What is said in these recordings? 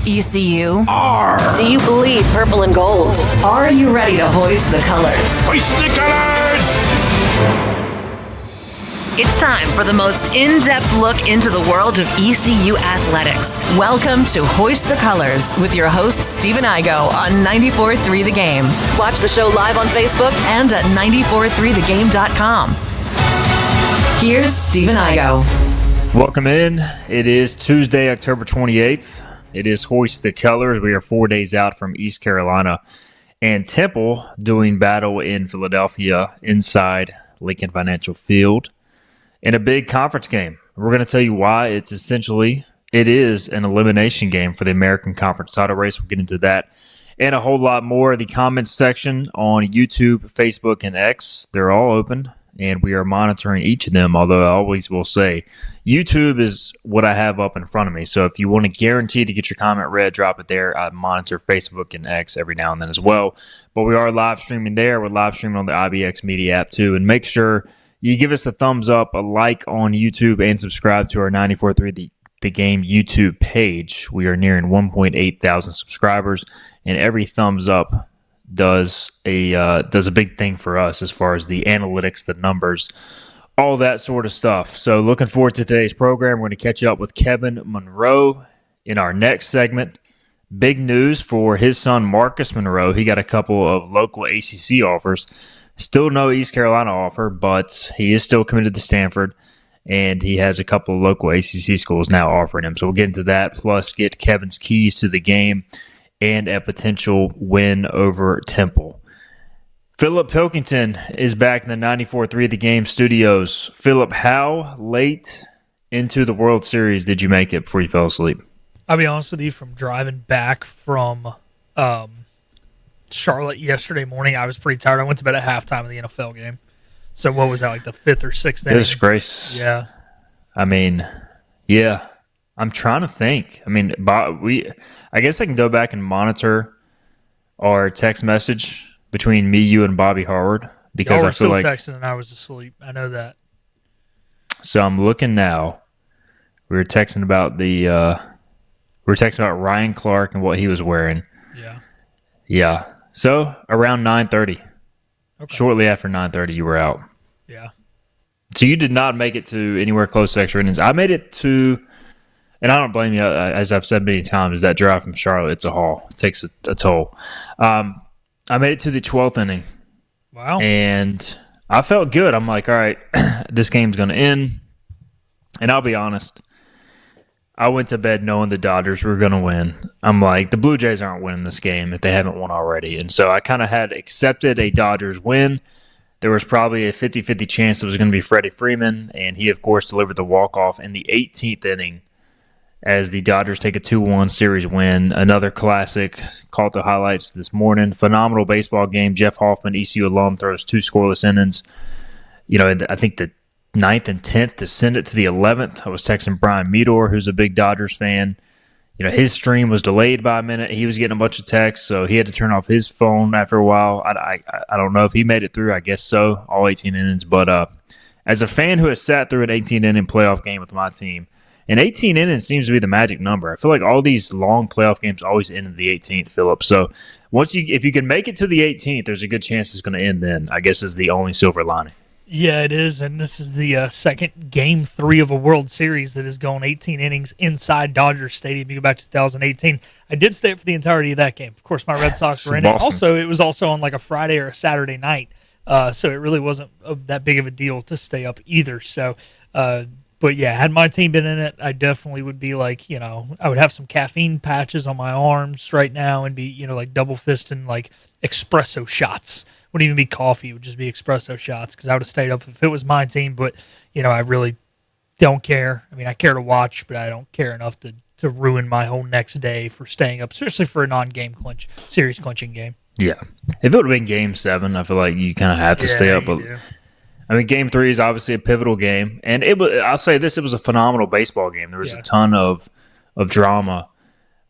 ECU? R. Do you bleed purple and gold? Are you ready to hoist the colors? Hoist the colors! It's time for the most in-depth look into the world of ECU athletics. Welcome to Hoist the Colors with your host, Stephen Igo on 94.3 The Game. Watch the show live on Facebook and at 943thegame.com. Here's Stephen Igo. Welcome in. It is Tuesday, October 28th. It is Hoist the Colors. We are 4 days out from East Carolina and Temple doing battle in Philadelphia inside Lincoln Financial Field in a big conference game. We're going to tell you why. It is an elimination game for the American Conference title race. We'll get into that and a whole lot more. The comments section on YouTube, Facebook, and X, they're all open, and we are monitoring each of them, although I always will say YouTube is what I have up in front of me. So if you want to guarantee to get your comment read, drop it there. I monitor Facebook and X every now and then as well. But we are live streaming there. We're live streaming on the IBX Media app too. And make sure you give us a thumbs up, a like on YouTube, and subscribe to our 94.3 The Game YouTube page. We are nearing 1.8 thousand subscribers, and every thumbs up does a big thing for us as far as the analytics, the numbers, all that sort of stuff. So looking forward to today's program. We're going to catch up with Kevin Monroe in our next segment. Big news for his son, Marcus Monroe. He got a couple of local ACC offers. Still no East Carolina offer, but he is still committed to Stanford, and he has a couple of local ACC schools now offering him. So we'll get into that, plus get Kevin's keys to the game and a potential win over Temple. Philip Pilkington is back in the 94.3 The Game studios. Philip, how late into the World Series did you make it before you fell asleep? I'll be honest with you, from driving back from Charlotte yesterday morning, I was pretty tired. I went to bed at halftime of the NFL game. So what was that, like the fifth or sixth inning? Disgrace. Yeah. I mean, yeah. I'm trying to think. I mean, I guess I can go back and monitor our text message between me, you, and Bobby Howard, because I feel like texting and I was asleep. I know that. So I'm looking now. We were texting about Ryan Clark and what he was wearing. Yeah. Yeah. So around 9:30. Okay. Shortly after 9:30, you were out. Yeah. So you did not make it to anywhere close to extra innings. I made it to, and I don't blame you, as I've said many times, that drive from Charlotte, it's a haul. It takes a toll. I made it to the 12th inning. Wow. And I felt good. I'm like, all right, this game's going to end. And I'll be honest, I went to bed knowing the Dodgers were going to win. I'm like, the Blue Jays aren't winning this game if they haven't won already. And so I kind of had accepted a Dodgers win. There was probably a 50-50 chance it was going to be Freddie Freeman, and he, of course, delivered the walk-off in the 18th inning as the Dodgers take a 2-1 series win. Another classic. Caught the highlights this morning. Phenomenal baseball game. Jeff Hoffman, ECU alum, throws 2 scoreless innings. You know, I think the 9th and 10th to send it to the 11th. I was texting Brian Meador, who's a big Dodgers fan. You know, his stream was delayed by a minute. He was getting a bunch of texts, so he had to turn off his phone after a while. I don't know if he made it through. I guess so, all 18 innings. But as a fan who has sat through an 18-inning playoff game with my team, and 18 innings seems to be the magic number. I feel like all these long playoff games always end in the 18th, Philip. So if you can make it to the 18th, there's a good chance it's going to end then, I guess, is the only silver lining. Yeah, it is, and this is the second Game 3 of a World Series that has gone 18 innings inside Dodger Stadium. You go back to 2018. I did stay up for the entirety of that game. Of course, my Red Sox were in it. Also, it was also on like a Friday or a Saturday night, so it really wasn't that big of a deal to stay up either. So, but yeah, had my team been in it, I definitely would be like, you know, I would have some caffeine patches on my arms right now and be, you know, like double fisting like espresso shots. Wouldn't even be coffee. It would just be espresso shots because I would have stayed up if it was my team. But, you know, I really don't care. I mean, I care to watch, but I don't care enough to ruin my whole next day for staying up, especially for a non-game series clinching game. Yeah. If it would have been Game 7, I feel like you kind of have to stay up. But I mean, Game 3 is obviously a pivotal game. And I'll say this, it was a phenomenal baseball game. There was a ton of drama.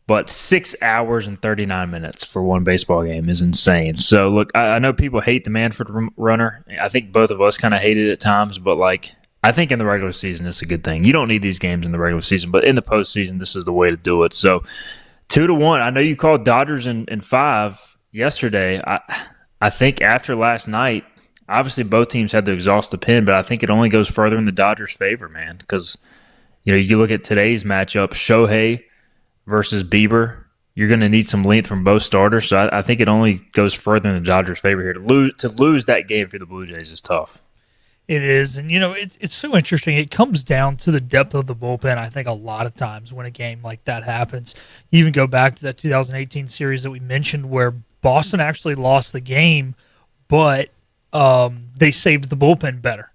But 6 hours and 39 minutes for one baseball game is insane. So, look, I know people hate the Manfred runner. I think both of us kind of hate it at times. But, like, I think in the regular season, it's a good thing. You don't need these games in the regular season. But in the postseason, this is the way to do it. So, 2-1. I know you called Dodgers in 5 yesterday. I think after last night, obviously both teams had to exhaust the pen, but I think it only goes further in the Dodgers' favor, man, because you look at today's matchup, Shohei versus Bieber. You're going to need some length from both starters, so I think it only goes further in the Dodgers' favor here. To lose that game for the Blue Jays is tough. It is, and it's so interesting. It comes down to the depth of the bullpen, I think, a lot of times when a game like that happens. You even go back to that 2018 series that we mentioned where Boston actually lost the game, but they saved the bullpen better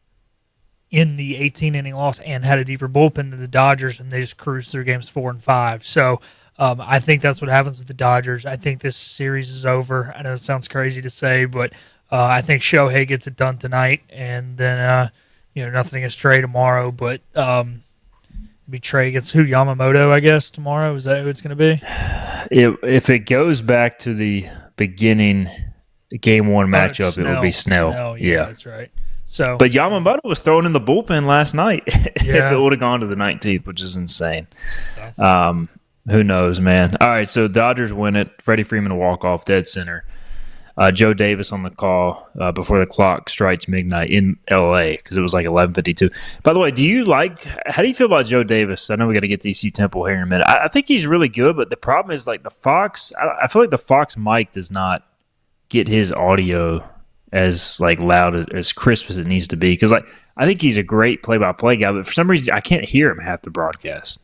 in the 18-inning loss and had a deeper bullpen than the Dodgers, and they just cruised through games 4 and 5. So I think that's what happens with the Dodgers. I think this series is over. I know it sounds crazy to say, but I think Shohei gets it done tonight, and then nothing against Trey tomorrow. But be Trey against who? Yamamoto, I guess, tomorrow. Is that who it's going to be? If it goes back to the beginning Game 1 matchup, it would be Snell. Yeah, that's right. So, but Yamamoto was thrown in the bullpen last night. If Yeah. it would have gone to the 19th, which is insane. Who knows, man? All right, so Dodgers win it. Freddie Freeman walk-off, dead center. Joe Davis on the call before the clock strikes midnight in L.A. because it was like 11:52. By the way, how do you feel about Joe Davis? I know we got to get to ECU-Temple here in a minute. I think he's really good, but the problem is like the Fox. I feel like the Fox mic does not get his audio as like loud as crisp as it needs to be. Because I think he's a great play-by-play guy, but for some reason I can't hear him half the broadcast.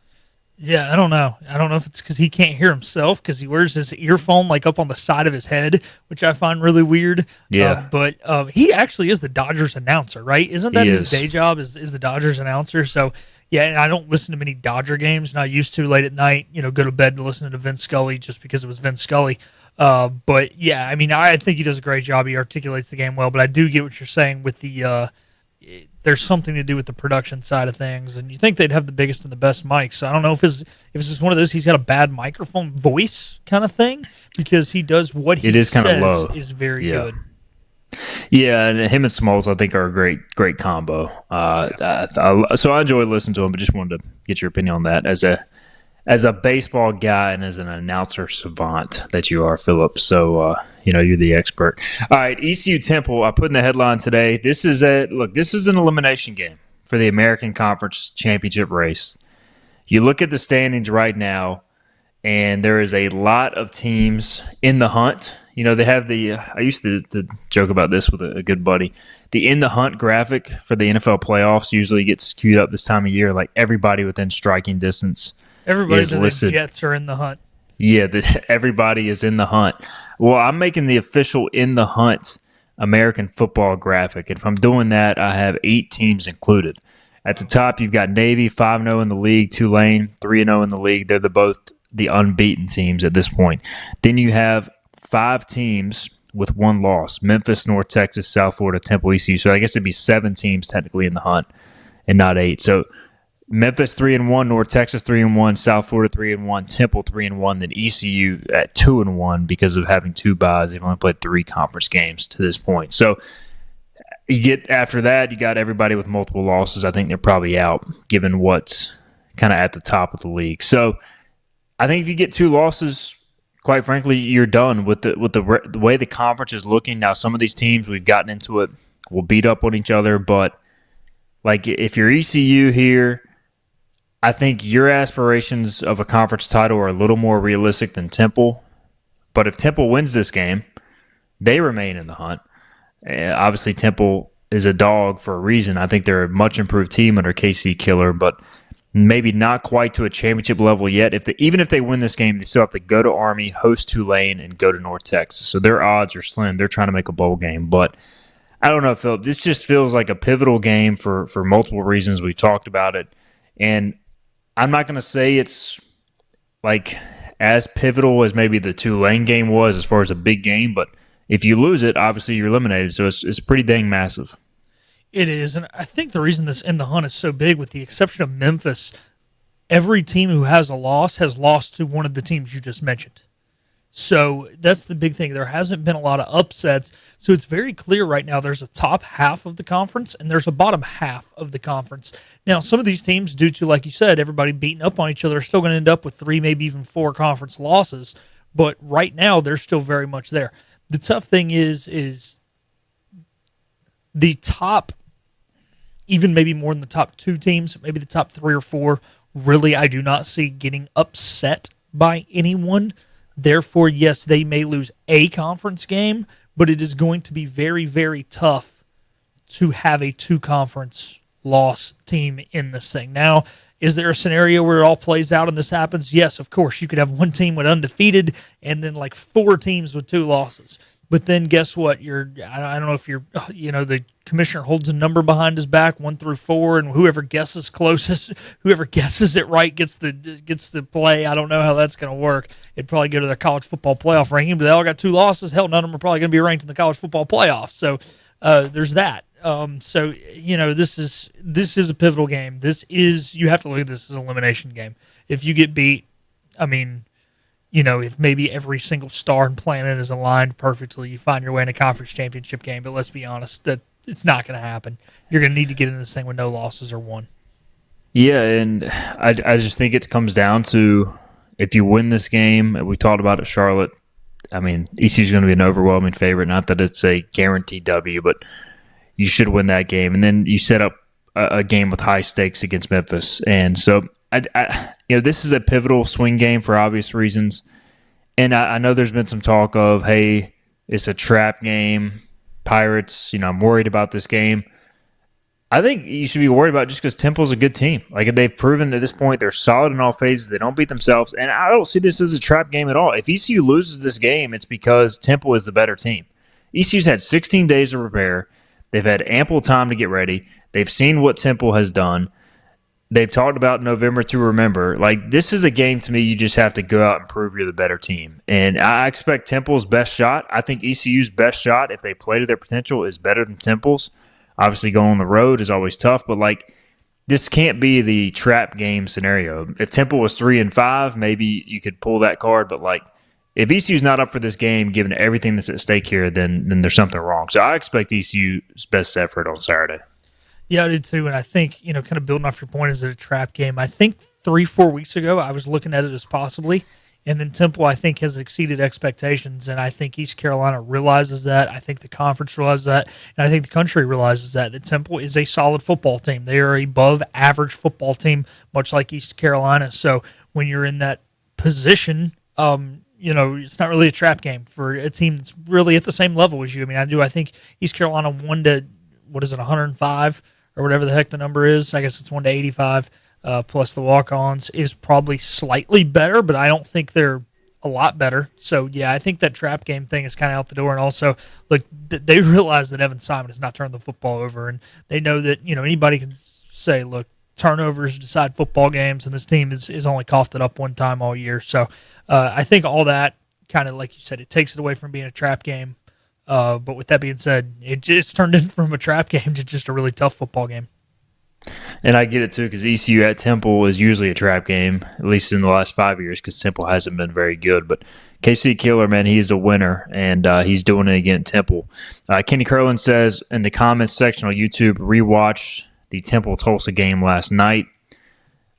Yeah, I don't know. I don't know if it's because he can't hear himself because he wears his earphone like up on the side of his head, which I find really weird. Yeah. But he actually is the Dodgers announcer, right? Isn't that his day job is the Dodgers announcer? So, yeah, and I don't listen to many Dodger games, and I used to late at night, go to bed and listen to Vince Scully just because it was Vince Scully. But, yeah, I mean, I think he does a great job. He articulates the game well, but I do get what you're saying with the there's something to do with the production side of things, and you think they'd have the biggest and the best mics. So I don't know if it's just one of those he's got a bad microphone voice kind of thing because he does what he says kind of low. Is very good. Yeah, and him and Smalls I think are a great combo. So I enjoy listening to him, but just wanted to get your opinion on that as a baseball guy and as an announcer savant that you are, Philip. So you're the expert. All right, ECU-Temple, I put in the headline today. This is an elimination game for the American Conference Championship race. You look at the standings right now, and there is a lot of teams in the hunt. They have I used to joke about this with a good buddy. The in the hunt graphic for the NFL playoffs usually gets queued up this time of year, like everybody within striking distance. Everybody is listed. The Jets are in the hunt. Yeah, everybody is in the hunt. Well, I'm making the official in the hunt American football graphic. And if I'm doing that, I have 8 teams included. At the top, you've got Navy, 5-0 in the league, Tulane, 3-0 in the league. They're both the unbeaten teams at this point. Then you have 5 teams with 1 loss: Memphis, North Texas, South Florida, Temple, ECU. So I guess it'd be 7 teams technically in the hunt and not 8. So Memphis 3-1, North Texas 3-1, South Florida 3-1, Temple 3-1, then ECU at 2-1 because of having 2 byes. They've only played 3 conference games to this point. So you get after that, you got everybody with multiple losses. I think they're probably out, given what's kind of at the top of the league. So I think if you get 2 losses, quite frankly, you're done with the way the conference is looking now. Some of these teams we've gotten into it will beat up on each other, but like if you're ECU here, I think your aspirations of a conference title are a little more realistic than Temple. But if Temple wins this game, they remain in the hunt. Obviously, Temple is a dog for a reason. I think they're a much improved team under KC Killer, but maybe not quite to a championship level yet. Even if they win this game, they still have to go to Army, host Tulane, and go to North Texas. So their odds are slim. They're trying to make a bowl game. But I don't know, Philip. This just feels like a pivotal game for multiple reasons. We've talked about it. And I'm not going to say it's like as pivotal as maybe the Tulane game was as far as a big game, but if you lose it, obviously you're eliminated. So it's pretty dang massive. It is, and I think the reason this in the hunt is so big, with the exception of Memphis, every team who has a loss has lost to one of the teams you just mentioned. So that's the big thing. There hasn't been a lot of upsets. So it's very clear right now there's a top half of the conference and there's a bottom half of the conference. Now, some of these teams, due to, like you said, everybody beating up on each other, are still going to end up with 3, maybe even 4 conference losses. But right now, they're still very much there. The tough thing is the top, even maybe more than the top 2 teams, maybe the top 3 or 4, really I do not see getting upset by anyone. Therefore, yes, they may lose a conference game, but it is going to be very, very tough to have a 2-conference loss team in this thing. Now, is there a scenario where it all plays out and this happens? Yes, of course. You could have one team with undefeated and then like 4 teams with 2 losses. But then guess what? I don't know if the commissioner holds a number behind his back, 1 through 4, and whoever guesses closest, whoever guesses it right gets the play. I don't know how that's going to work. It'd probably go to their college football playoff ranking, but they all got 2 losses. Hell, none of them are probably going to be ranked in the college football playoff. So there's that. This is a pivotal game. You have to look at this as an elimination game. If you get beat, if maybe every single star and planet is aligned perfectly, you find your way in a conference championship game. But let's be honest, that it's not going to happen. You're going to need to get in this thing with no losses or 1. Yeah, and I just think it comes down to if you win this game, we talked about it, Charlotte. ECU is going to be an overwhelming favorite. Not that it's a guaranteed W, but you should win that game. And then you set up a game with high stakes against Memphis. And so this is a pivotal swing game for obvious reasons. And I know there's been some talk of, hey, it's a trap game. Pirates, I'm worried about this game. I think you should be worried about it just because Temple's a good team. Like, they've proven at this point they're solid in all phases. They don't beat themselves. And I don't see this as a trap game at all. If ECU loses this game, it's because Temple is the better team. ECU's had 16 days to prepare. They've had ample time to get ready. They've seen what Temple has done. They've talked about November to remember. Like, this is a game, to me, you just have to go out and prove you're the better team. And I expect Temple's best shot. I think ECU's best shot, if they play to their potential, is better than Temple's. Obviously, going on the road is always tough, but, this can't be the trap game scenario. If Temple was 3-5, maybe you could pull that card, but, if ECU's not up for this game, given everything that's at stake here, then there's something wrong. So I expect ECU's best effort on Saturday. Yeah, I did too, and I think, kind of building off your point, is it a trap game? I think 3-4 weeks ago, I was looking at it as possibly, and then Temple, I think, has exceeded expectations, and I think East Carolina realizes that. I think the conference realizes that, and I think the country realizes that Temple is a solid football team. They are above average football team, much like East Carolina. So when you're in that position, it's not really a trap game for a team that's really at the same level as you. I think East Carolina won to, 105 or whatever the heck the number is. I guess it's 1 to 85 plus the walk-ons is probably slightly better, but I don't think they're a lot better. So, yeah, I think that trap game thing is kind of out the door. And also, look, they realize that Evan Simon has not turned the football over, and they know that, anybody can say, look, turnovers decide football games, and this team is only coughed it up one time all year. So I think all that kind of, like you said, it takes it away from being a trap game. But with that being said, it just turned in from a trap game to just a really tough football game. And I get it, too, because ECU at Temple is usually a trap game, at least in the last 5 years, because Temple hasn't been very good. But KC Killer, man, he's a winner, and he's doing it again at Temple. Kenny Curlin says in the comments section on YouTube, rewatched the Temple-Tulsa game last night.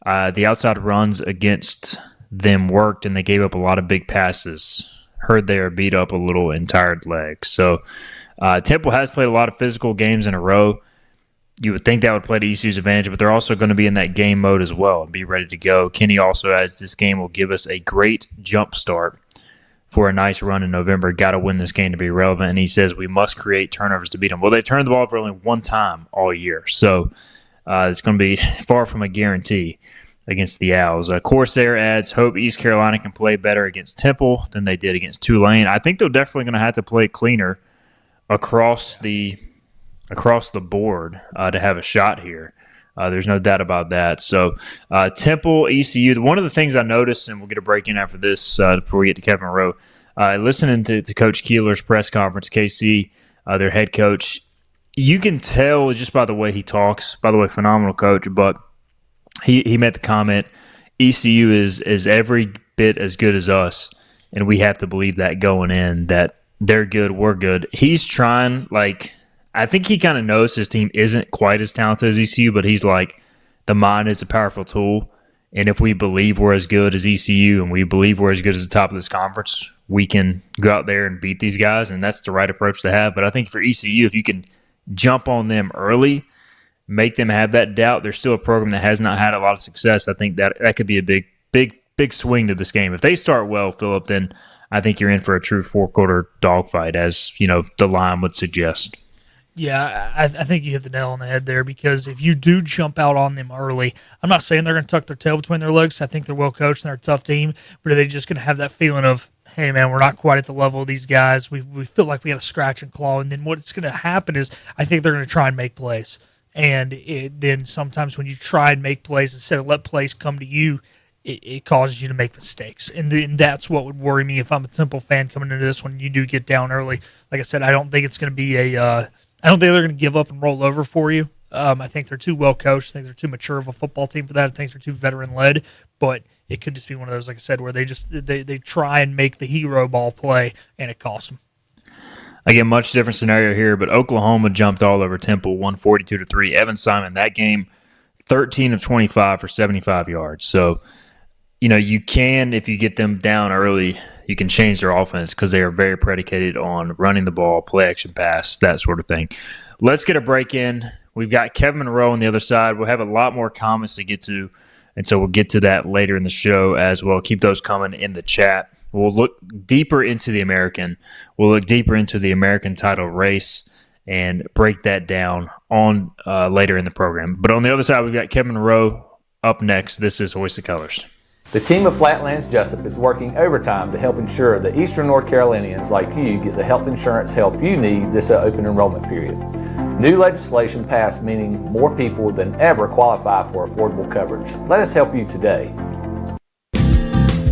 The outside runs against them worked, and they gave up a lot of big passes. Heard they are beat up a little and tired legs. So Temple has played a lot of physical games in a row. You would think that would play to ECU's advantage, but they're also going to be in that game mode as well and be ready to go. Kenny also adds this game will give us a great jump start for a nice run in November. Got to win this game to be relevant. And he says we must create turnovers to beat them. Well, they've turned the ball over only one time all year. So it's going to be far from a guarantee against the Owls. Corsair adds, hope East Carolina can play better against Temple than they did against Tulane. I think they're definitely going to have to play cleaner across the board to have a shot here. There's no doubt about that. So Temple, ECU, one of the things I noticed, and we'll get a break in after this before we get to Kevin Monroe, listening to Coach Keeler's press conference, KC, their head coach, you can tell just by the way he talks, by the way, phenomenal coach, but he made the comment, ECU is every bit as good as us and we have to believe that going in, that they're good, we're good. He's trying, I think he kind of knows his team isn't quite as talented as ECU, but he's like, the mind is a powerful tool. And if we believe we're as good as ECU and we believe we're as good as the top of this conference, we can go out there and beat these guys, and that's the right approach to have. But I think for ECU, if you can jump on them early, make them have that doubt, they're still a program that has not had a lot of success. I think that could be a big swing to this game. If they start well, Phillip, then I think you're in for a true four-quarter dogfight, as the line would suggest. Yeah, I think you hit the nail on the head there, because if you do jump out on them early, I'm not saying they're going to tuck their tail between their legs. I think they're well coached and they're a tough team, but are they just going to have that feeling of, hey, man, we're not quite at the level of these guys. We feel like we got to scratch and claw, and then what's going to happen is I think they're going to try and make plays. And then sometimes when you try and make plays instead of let plays come to you, it causes you to make mistakes. And then that's what would worry me if I'm a Temple fan coming into this one. You do get down early. Like I said, I don't think it's going to be I don't think they're going to give up and roll over for you. I think they're too well coached. I think they're too mature of a football team for that. I think they're too veteran led. But it could just be one of those, like I said, where they try and make the hero ball play and it costs them. Again, much different scenario here, but Oklahoma jumped all over Temple, 142-3. Evan Simon, that game, 13 of 25 for 75 yards. So, you can, if you get them down early, you can change their offense because they are very predicated on running the ball, play action pass, that sort of thing. Let's get a break in. We've got Kevin Monroe on the other side. We'll have a lot more comments to get to, and so we'll get to that later in the show as well. Keep those coming in the chat. We'll look deeper into the American. We'll look deeper into the American title race and break that down on later in the program. But on the other side, we've got Kevin Monroe up next. This is Hoist the Colors. The team of Flatlands Jessup is working overtime to help ensure that Eastern North Carolinians like you get the health insurance help you need this open enrollment period. New legislation passed meaning more people than ever qualify for affordable coverage. Let us help you today.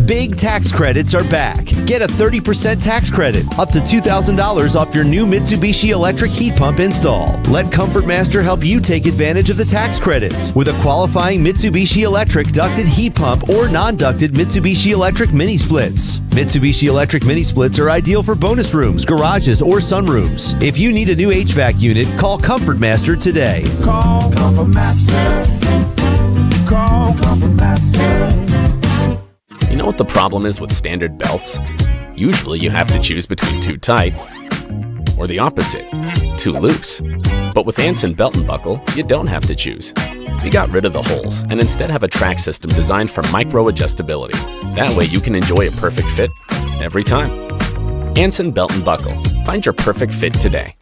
Big tax credits are back. Get a 30% tax credit, up to $2,000 off your new Mitsubishi electric heat pump install. Let Comfort Master help you take advantage of the tax credits with a qualifying Mitsubishi electric ducted heat pump or non-ducted Mitsubishi electric mini splits. Mitsubishi electric mini splits are ideal for bonus rooms, garages, or sunrooms. If you need a new HVAC unit, call Comfort Master today. Call Comfort Master. Call Comfort Master. You know what the problem is with standard belts? Usually you have to choose between too tight or the opposite, too loose. But with Anson Belt & Buckle, you don't have to choose. We got rid of the holes and instead have a track system designed for micro-adjustability. That way you can enjoy a perfect fit every time. Anson Belt & Buckle. Find your perfect fit today.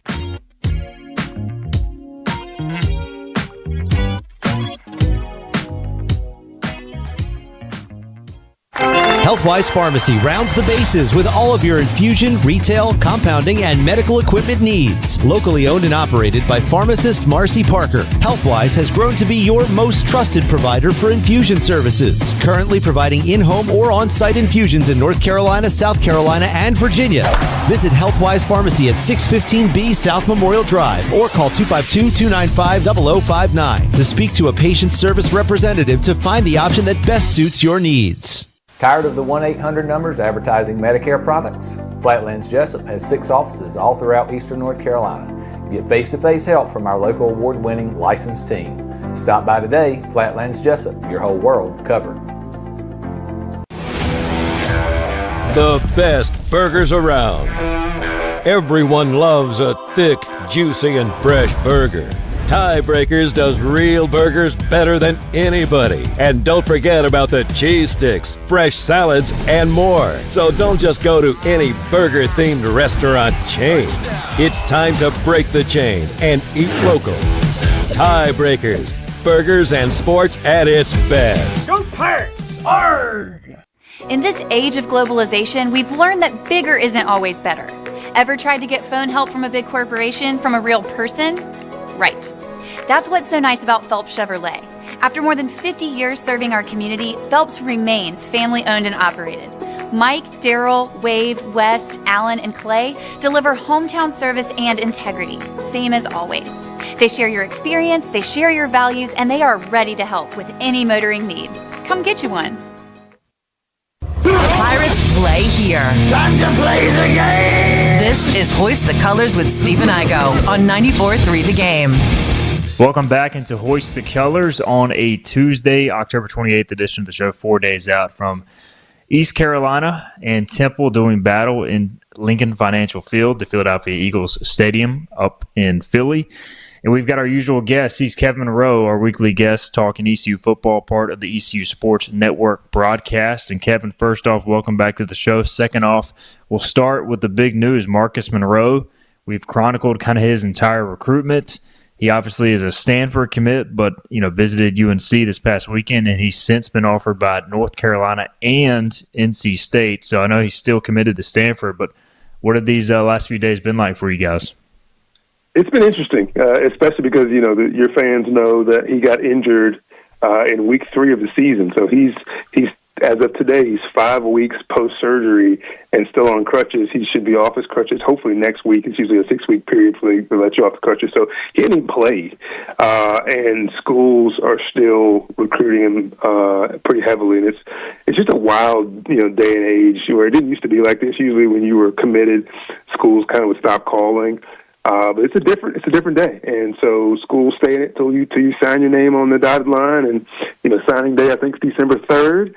Healthwise Pharmacy rounds the bases with all of your infusion, retail, compounding, and medical equipment needs. Locally owned and operated by pharmacist Marcy Parker, Healthwise has grown to be your most trusted provider for infusion services. Currently providing in-home or on-site infusions in North Carolina, South Carolina, and Virginia. Visit Healthwise Pharmacy at 615B South Memorial Drive or call 252-295-0059 to speak to a patient service representative to find the option that best suits your needs. Tired of the 1-800 numbers advertising Medicare products? Flatlands Jessup has 6 offices all throughout Eastern North Carolina. Get face-to-face help from our local award-winning licensed team. Stop by today. Flatlands Jessup, your whole world covered. The best burgers around. Everyone loves a thick, juicy, and fresh burger. Tiebreakers does real burgers better than anybody. And don't forget about the cheese sticks, fresh salads, and more. So don't just go to any burger-themed restaurant chain. It's time to break the chain and eat local. Tiebreakers, burgers and sports at its best. Go Pirates! Arg! In this age of globalization, we've learned that bigger isn't always better. Ever tried to get phone help from a big corporation from a real person? Right. That's what's so nice about Phelps Chevrolet. After more than 50 years serving our community, Phelps remains family-owned and operated. Mike, Daryl, Wave, West, Allen, and Clay deliver hometown service and integrity, same as always. They share your experience, they share your values, and they are ready to help with any motoring need. Come get you one. The Pirates play here. Time to play the game! This is Hoist the Colors with Stephen Igo on 94.3 The Game. Welcome back into Hoist the Colors on a Tuesday, October 28th edition of the show, 4 days out from East Carolina and Temple doing battle in Lincoln Financial Field, the Philadelphia Eagles Stadium up in Philly. And we've got our usual guest. He's Kevin Monroe, our weekly guest, talking ECU football, part of the ECU Sports Network broadcast. And Kevin, first off, welcome back to the show. Second off, we'll start with the big news. Marcus Monroe, we've chronicled kind of his entire recruitment. He obviously is a Stanford commit, but visited UNC this past weekend, and he's since been offered by North Carolina and NC State. So I know he's still committed to Stanford, but what have these last few days been like for you guys? It's been interesting, especially because your fans know that he got injured in week 3 of the season. So he's as of today, he's 5 weeks post-surgery and still on crutches. He should be off his crutches hopefully next week. It's usually a 6-week period for they let you off the crutches. So he hasn't even played. And schools are still recruiting him pretty heavily. And it's just a wild day and age where it didn't used to be like this. Usually when you were committed, schools kind of would stop calling. But it's a different day, and so schools stay in it till you sign your name on the dotted line, and signing day I think is December 3rd,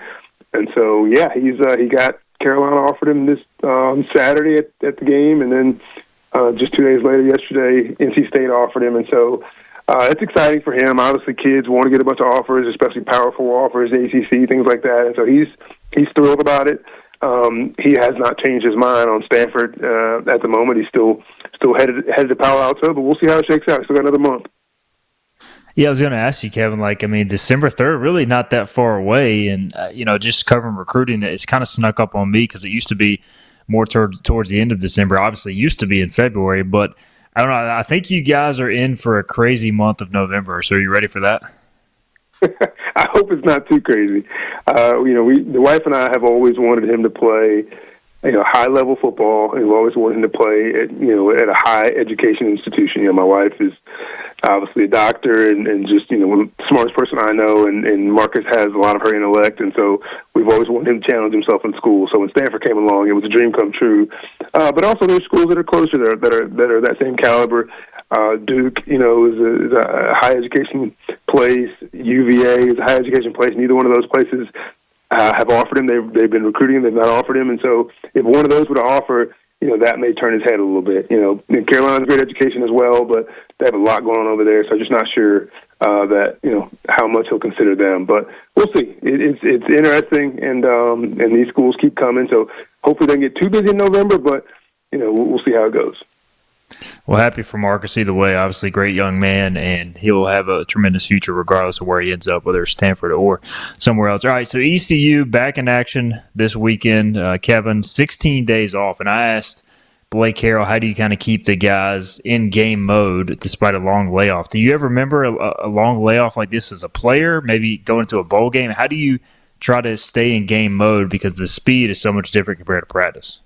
and so he got Carolina offered him this Saturday at the game, and then just 2 days later yesterday NC State offered him, and so it's exciting for him. Obviously, kids want to get a bunch of offers, especially powerful offers, ACC things like that, and so he's thrilled about it. He has not changed his mind on Stanford at the moment. He's still headed to Palo Alto, but we'll see how it shakes out. Still got another month. Yeah, I was going to ask you, Kevin, December 3rd, really not that far away. And, just covering recruiting, it's kind of snuck up on me because it used to be more towards the end of December. Obviously, it used to be in February. But, I don't know, I think you guys are in for a crazy month of November. So are you ready for that? I hope it's not too crazy. The wife and I have always wanted him to play high-level football, and we've always wanted him to play at a high education institution. My wife is obviously a doctor and just, the smartest person I know, and Marcus has a lot of her intellect, and so we've always wanted him to challenge himself in school. So when Stanford came along, it was a dream come true. But also there's schools that are closer there that are that same caliber. Duke, is a high education place. UVA is a high education place. Neither one of those places have offered him. They've been recruiting him. They've not offered him. And so if one of those would offer, that may turn his head a little bit. And Carolina's great education as well, but they have a lot going on over there. So I'm just not sure that, how much he'll consider them. But we'll see. It's interesting, and these schools keep coming. So hopefully they don't get too busy in November, but, we'll see how it goes. Well, happy for Marcus either way. Obviously, great young man, and he'll have a tremendous future regardless of where he ends up, whether it's Stanford or somewhere else. All right, so ECU back in action this weekend. Kevin, 16 days off, and I asked Blake Harrell, how do you kind of keep the guys in game mode despite a long layoff? Do you ever remember a long layoff like this as a player, maybe going into a bowl game? How do you try to stay in game mode because the speed is so much different compared to practice?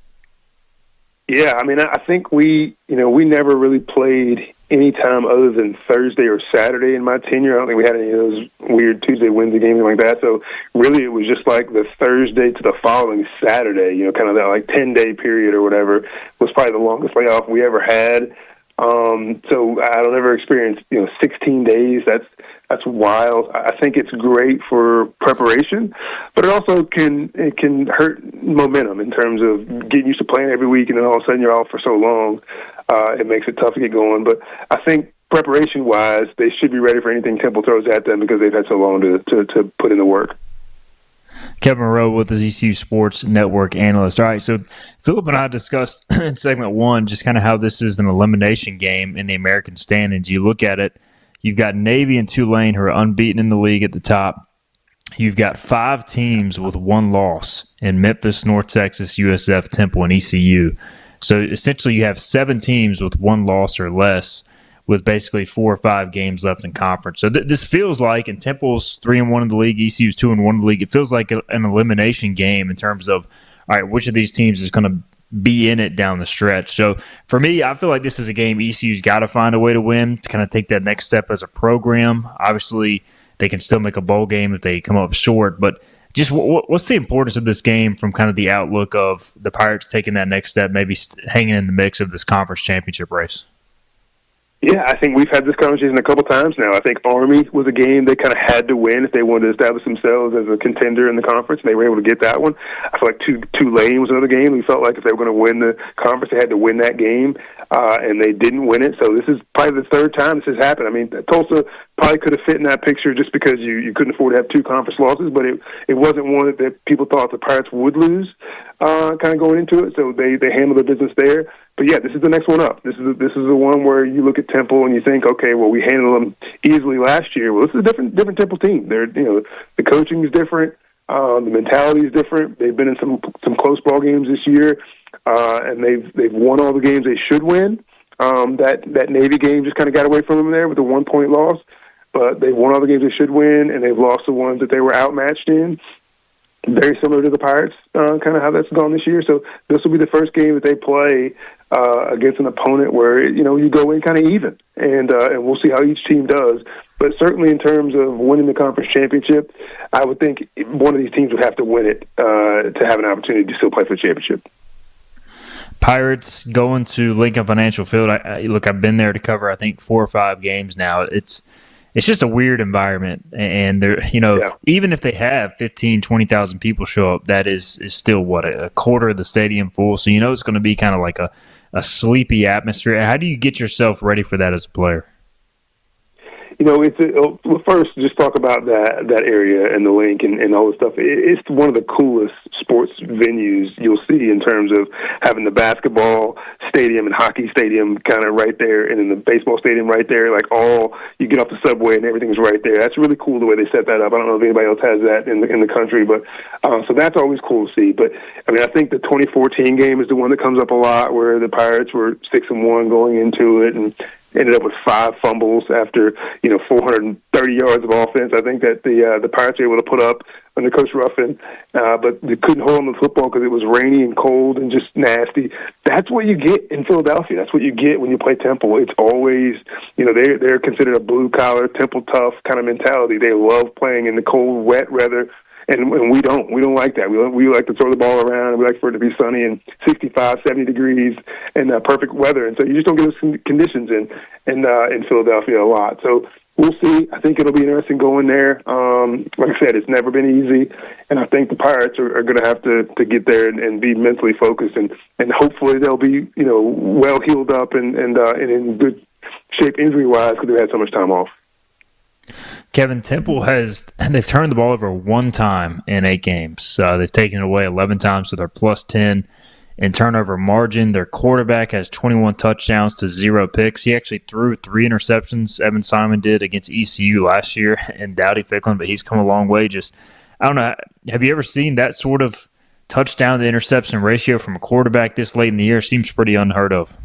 Yeah, I think we never really played any time other than Thursday or Saturday in my tenure. I don't think we had any of those weird Tuesday, Wednesday games like that. So really it was just like the Thursday to the following Saturday, kind of that 10-day period or whatever was probably the longest layoff we ever had. So I don't ever experience, 16 days. That's wild. I think it's great for preparation, but it also can hurt momentum in terms of getting used to playing every week, and then all of a sudden you're off for so long. It makes it tough to get going. But I think preparation-wise, they should be ready for anything Temple throws at them because they've had so long to put in the work. Kevin Monroe with the ECU Sports Network analyst. All right, so Philip and I discussed in segment 1 just kind of how this is an elimination game in the American standings. You look at it, you've got Navy and Tulane who are unbeaten in the league at the top. You've got 5 teams with 1 loss in Memphis, North Texas, USF, Temple, and ECU. So essentially you have 7 teams with 1 loss or less with basically 4 or 5 games left in conference. So this feels like, and Temple's 3-1 in the league, ECU's 2-1 in the league, it feels like an elimination game in terms of, all right, which of these teams is going to be in it down the stretch. So for me, I feel like this is a game ECU's got to find a way to win to kind of take that next step as a program. Obviously, they can still make a bowl game if they come up short, but Just what's the importance of this game from kind of the outlook of the Pirates taking that next step, maybe hanging in the mix of this conference championship race? Yeah, I think we've had this conversation a couple times now. I think Army was a game they kind of had to win if they wanted to establish themselves as a contender in the conference, and they were able to get that one. I feel like Tulane was another game. We felt like if they were going to win the conference, they had to win that game, and they didn't win it. So this is probably the third time this has happened. I mean, Tulsa probably could have fit in that picture just because you couldn't afford to have two conference losses, but it wasn't one that people thought the Pirates would lose kind of going into it, so they handled their business there. But yeah, this is the next one up. This is the one where you look at Temple and you think, okay, well, we handled them easily last year. Well, this is a different Temple team. The coaching is different, the mentality is different. They've been in some close ball games this year, and they've won all the games they should win. That Navy game just kind of got away from them there with a 1-point loss, but they've won all the games they should win, and they've lost the ones that they were outmatched in. Very similar to the Pirates, kind of how that's gone this year. So this will be the first game that they play against an opponent where you go in kind of even, and we'll see how each team does. But certainly in terms of winning the conference championship, I would think one of these teams would have to win it to have an opportunity to still play for the championship. Pirates going to Lincoln Financial Field. I've been there to cover I think 4 or 5 games now. It's just a weird environment, and they're even if they have 15,000-20,000 people show up, that is still a quarter of the stadium full. So it's going to be kind of like a sleepy atmosphere. How do you get yourself ready for that as a player? First, just talk about that area and the link and all this stuff. It's one of the coolest sports venues you'll see in terms of having the basketball stadium and hockey stadium kind of right there, and then the baseball stadium right there. Like you get off the subway and everything's right there. That's really cool the way they set that up. I don't know if anybody else has that in the country, but so that's always cool to see. But I mean, I think the 2014 game is the one that comes up a lot, where the Pirates were 6-1 going into it and ended up with 5 fumbles after 430 yards of offense. I think that the Pirates were able to put up under Coach Ruffin, but they couldn't hold on to the football because it was rainy and cold and just nasty. That's what you get in Philadelphia. That's what you get when you play Temple. It's always they're considered a blue collar, Temple tough kind of mentality. They love playing in the cold, wet weather. And we don't like that. We like to throw the ball around. We like for it to be sunny and 65, 70 degrees and perfect weather. And so you just don't get those conditions in Philadelphia a lot. So we'll see. I think it'll be interesting going there. Like I said, it's never been easy, and I think the Pirates are going to have to get there and be mentally focused, and hopefully they'll be well healed up and in good shape injury wise because they've had so much time off. Kevin, Temple they've turned the ball over 1 time in 8 games. They've taken it away 11 times, so they're plus 10 in turnover margin. Their quarterback has 21 touchdowns to 0 picks. He actually threw 3 interceptions, Evan Simon did, against ECU last year, and Dowdy Ficklin, but he's come a long way. I don't know, have you ever seen that sort of touchdown to interception ratio from a quarterback this late in the year? Seems pretty unheard of.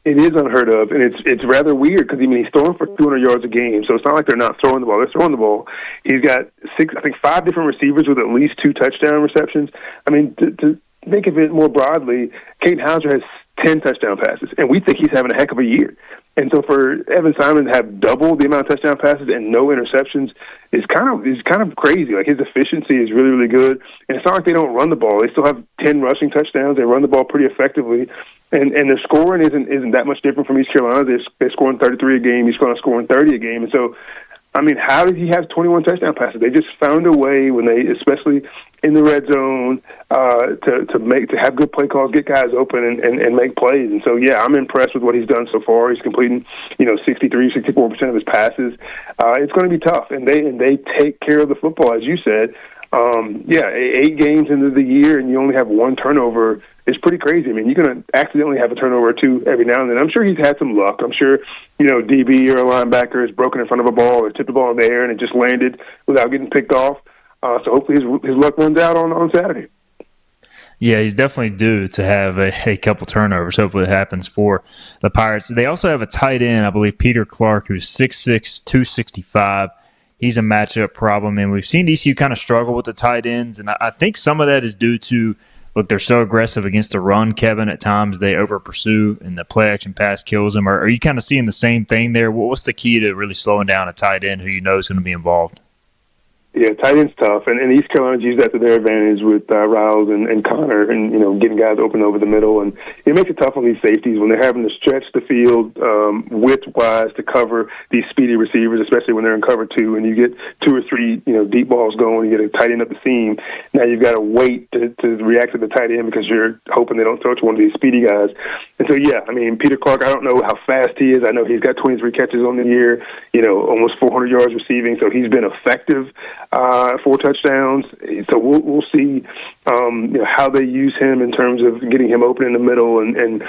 It is unheard of, and it's rather weird because he's throwing for 200 yards a game, so it's not like they're not throwing the ball. They're throwing the ball. He's got 5 different receivers with at least 2 touchdown receptions. I mean, to think of it more broadly, Kate Hauser has 10 touchdown passes, and we think he's having a heck of a year. And so for Evan Simon to have double the amount of touchdown passes and no interceptions is kind of crazy. Like, his efficiency is really, really good. And it's not like they don't run the ball. They still have 10 rushing touchdowns. They run the ball pretty effectively. And their scoring isn't that much different from East Carolina. They're scoring 33 a game. He's scoring 30 a game. And so, I mean, how did he have 21 touchdown passes? They just found a way when they, especially in the red zone, to have good play calls, get guys open, and make plays. And so, yeah, I'm impressed with what he's done so far. He's completing, 64% of his passes. It's going to be tough, and they take care of the football, as you said. 8 games into the year, and you only have 1 turnover. It's pretty crazy. I mean, you're going to accidentally have a turnover or 2 every now and then. I'm sure he's had some luck. I'm sure, DB or a linebacker has broken in front of a ball or tipped the ball in the air and it just landed without getting picked off. So hopefully his luck runs out on Saturday. Yeah, he's definitely due to have a couple turnovers. Hopefully it happens for the Pirates. They also have a tight end, I believe, Peter Clark, who's 6'6", 265. He's a matchup problem, and we've seen ECU kind of struggle with the tight ends, and I think some of that is due to, look, they're so aggressive against the run, Kevin. At times they over-pursue, and the play-action pass kills them. Are you kind of seeing the same thing there? What's the key to really slowing down a tight end who you know is going to be involved? Yeah, tight end's tough, and East Carolina's used that to their advantage with Riles and Connor, and getting guys open over the middle, and it makes it tough on these safeties when they're having to stretch the field width-wise to cover these speedy receivers, especially when they're in cover two, and you get 2 or 3 deep balls going, you get a tight end up the seam. Now you've got to wait to react to the tight end because you're hoping they don't throw it to one of these speedy guys. And so, yeah, I mean, Peter Clark, I don't know how fast he is. I know he's got 23 catches on the year, almost 400 yards receiving, so he's been effective. 4 touchdowns. So we'll see how they use him in terms of getting him open in the middle and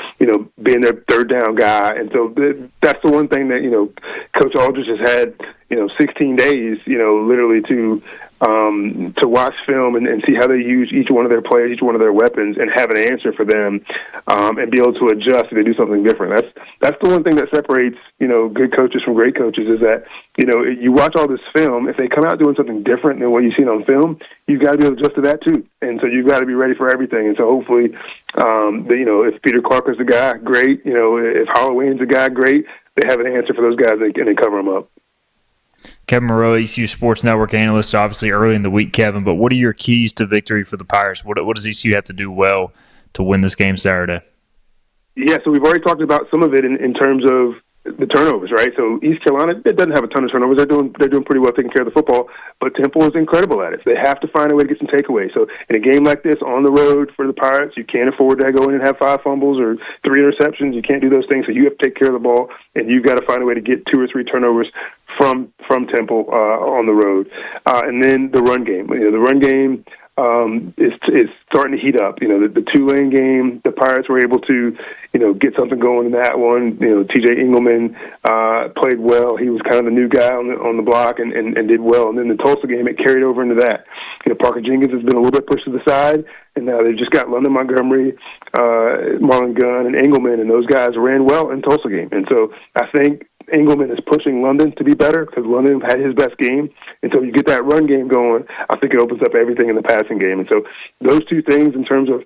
being their third down guy. And so that's the one thing that Coach Aldridge has had 16 days literally to watch film and see how they use each one of their players, each one of their weapons, and have an answer for them, and be able to adjust if they do something different. That's the one thing that separates good coaches from great coaches, is that you watch all this film. If they come out doing something different than what you've seen on film, you've got to be able to adjust to that too. And so you've got to be ready for everything. And so hopefully, if Peter Clark is the guy, great. If Halloween's the guy, great. They have an answer for those guys and they cover them up. Kevin Monroe, ECU Sports Network analyst, obviously early in the week, Kevin, but what are your keys to victory for the Pirates? What does ECU have to do well to win this game Saturday? Yeah, so we've already talked about some of it in terms of the turnovers, right? So East Carolina, it doesn't have a ton of turnovers. They're doing pretty well taking care of the football, but Temple is incredible at it. So they have to find a way to get some takeaways. So in a game like this, on the road for the Pirates, you can't afford to go in and have 5 fumbles or 3 interceptions. You can't do those things. So you have to take care of the ball, and you've got to find a way to get 2 or 3 turnovers from Temple on the road. And then the run game. The run game is starting to heat up. The Tulane game, the Pirates were able to, get something going in that one. TJ Engelman played well. He was kind of the new guy on the block and did well. And then the Tulsa game, it carried over into that. Parker Jenkins has been a little bit pushed to the side, and now they've just got London Montgomery, Marlon Gunn, and Engelman, and those guys ran well in Tulsa game. And so I think Engelman is pushing London to be better because London had his best game. And so you get that run game going, I think it opens up everything in the passing game. And so those 2 things in terms of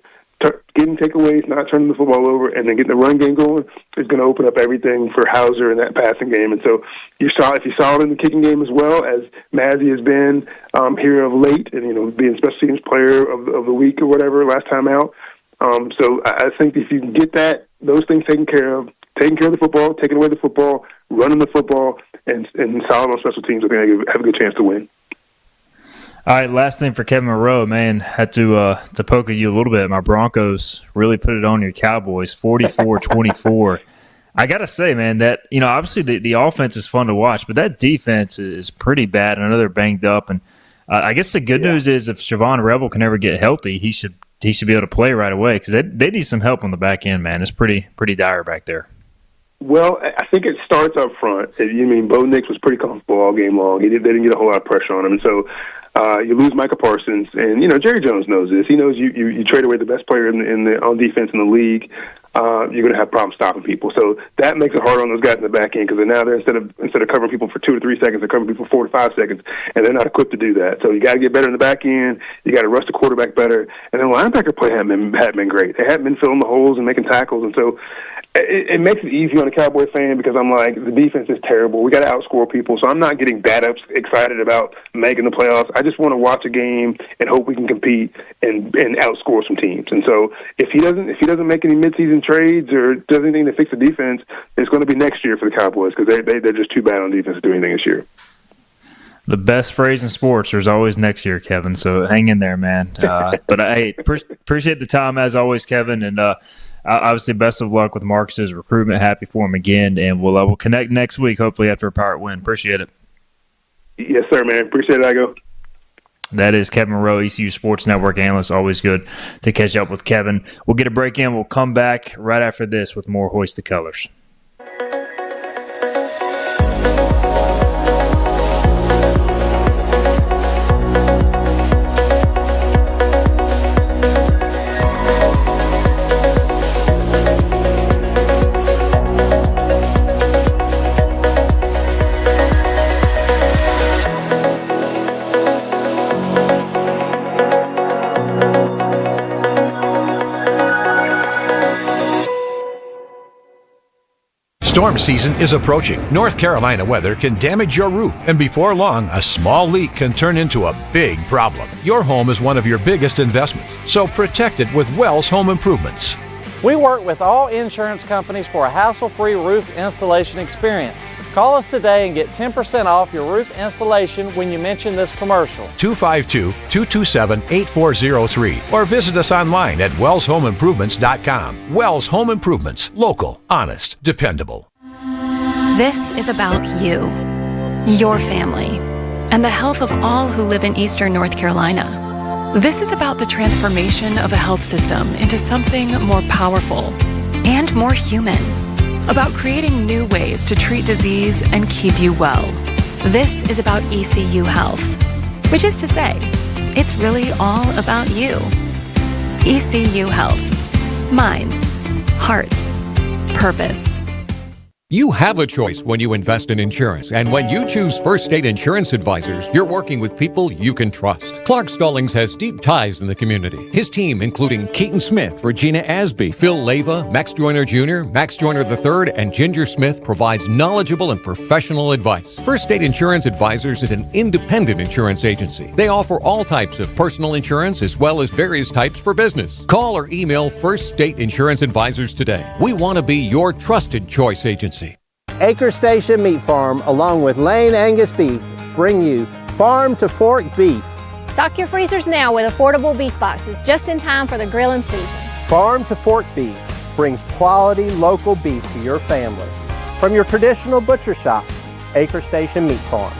getting takeaways, not turning the football over, and then getting the run game going is going to open up everything for Hauser in that passing game. And so if you saw it in the kicking game as well, as Mazzy has been here of late, and being special teams player of the week or whatever last time out. So I think if you can get those things taken care of the football, taking away the football, running the football, and solid on special teams, I think they have a good chance to win. All right, last thing for Kevin Monroe, man, had to poke at you a little bit. My Broncos really put it on your Cowboys, 44-24. I got to say, man, that, obviously the offense is fun to watch, but that defense is pretty bad. I know they're banged up, and I guess the good news is if Siobhan Rebel can ever get healthy, he should be able to play right away because they need some help on the back end, man. It's pretty dire back there. Well, I think it starts up front. Bo Nix was pretty comfortable all game long. They didn't get a whole lot of pressure on him. And so you lose Micah Parsons. And, Jerry Jones knows this. He knows you trade away the best player on defense in the league, you're going to have problems stopping people. So that makes it hard on those guys in the back end because now they're instead of covering people for 2 to 3 seconds, they're covering people for 4 to 5 seconds, and they're not equipped to do that. So you got to get better in the back end. You got to rush the quarterback better. And then linebacker play hadn't been great. They hadn't been filling the holes and making tackles. And so it makes it easy on a Cowboy fan because I'm like, the defense is terrible. We got to outscore people. So I'm not getting that excited about making the playoffs. I just want to watch a game and hope we can compete and outscore some teams. And so if he doesn't make any midseason trades or does anything to fix the defense, it's going to be next year for the Cowboys because they're just too bad on defense to do anything this year. The best phrase in sports, there's always next year, Kevin. So hang in there, man. But I appreciate the time as always, Kevin. And obviously, best of luck with Marcus's recruitment. Happy for him again. And we'll connect next week, hopefully after a Pirate win. Appreciate it. Yes, sir, man. Appreciate it, Igo. That is Kevin Monroe, ECU Sports Network analyst. Always good to catch up with Kevin. We'll get a break in. We'll come back right after this with more Hoist the Colors. Storm season is approaching. North Carolina weather can damage your roof, and before long, a small leak can turn into a big problem. Your home is one of your biggest investments, so protect it with Wells Home Improvements. We work with all insurance companies for a hassle-free roof installation experience. Call us today and get 10% off your roof installation when you mention this commercial. 252-227-8403 or visit us online at wellshomeimprovements.com. Wells Home Improvements. Local, honest, dependable. This is about you, your family, and the health of all who live in Eastern North Carolina. This is about the transformation of a health system into something more powerful and more human. About creating new ways to treat disease and keep you well. This is about ECU Health, which is to say, it's really all about you. ECU Health. Minds, hearts, purpose. You have a choice when you invest in insurance, and when you choose First State Insurance Advisors, you're working with people you can trust. Clark Stallings has deep ties in the community. His team, including Keaton Smith, Regina Asby, Phil Leyva, Max Joyner Jr., Max Joyner III, and Ginger Smith, provides knowledgeable and professional advice. First State Insurance Advisors is an independent insurance agency. They offer all types of personal insurance as well as various types for business. Call or email First State Insurance Advisors today. We want to be your trusted choice agency. Acre Station Meat Farm, along with Lane Angus Beef, bring you Farm to Fork Beef. Stock your freezers now with affordable beef boxes just in time for the grilling season. Farm to Fork Beef brings quality local beef to your family. From your traditional butcher shop, Acre Station Meat Farm.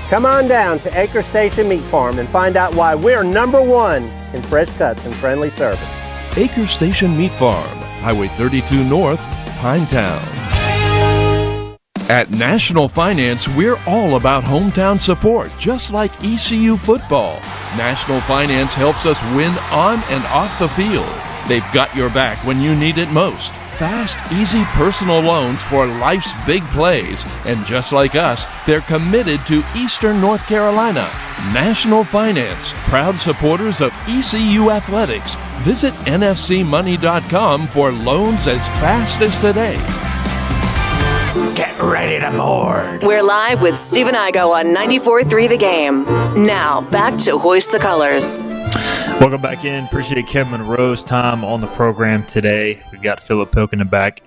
Come on down to Acre Station Meat Farm and find out why we're #1 in fresh cuts and friendly service. Acre Station Meat Farm, Highway 32 North, Pinetown. At National Finance, we're all about hometown support, just like ECU football. National Finance helps us win on and off the field. They've got your back when you need it most. Fast, easy personal loans for life's big plays. And just like us, they're committed to Eastern North Carolina. National Finance, proud supporters of ECU Athletics. Visit nfcmoney.com for loans as fast as today. Get ready to board. We're live with Steve and Igo on 94.3 The Game. Now, back to Hoist the Colors. Welcome back in. Appreciate Kevin Monroe's time on the program today. We've got Philip Pilkington back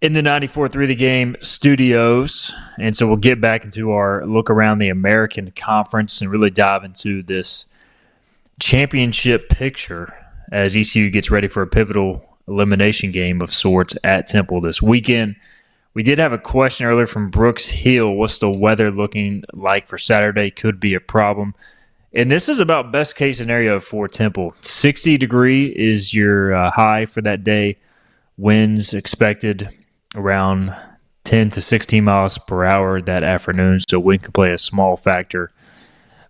in the 94.3 The Game studios. And so we'll get back into our look around the American Conference and really dive into this championship picture as ECU gets ready for a pivotal elimination game of sorts at Temple this weekend. We did have a question earlier from Brooks Hill. What's the weather looking like for Saturday? Could be a problem. And this is about best case scenario for Temple. 60 degree is your high for that day. Winds expected around 10 to 16 miles per hour that afternoon. So wind could play a small factor.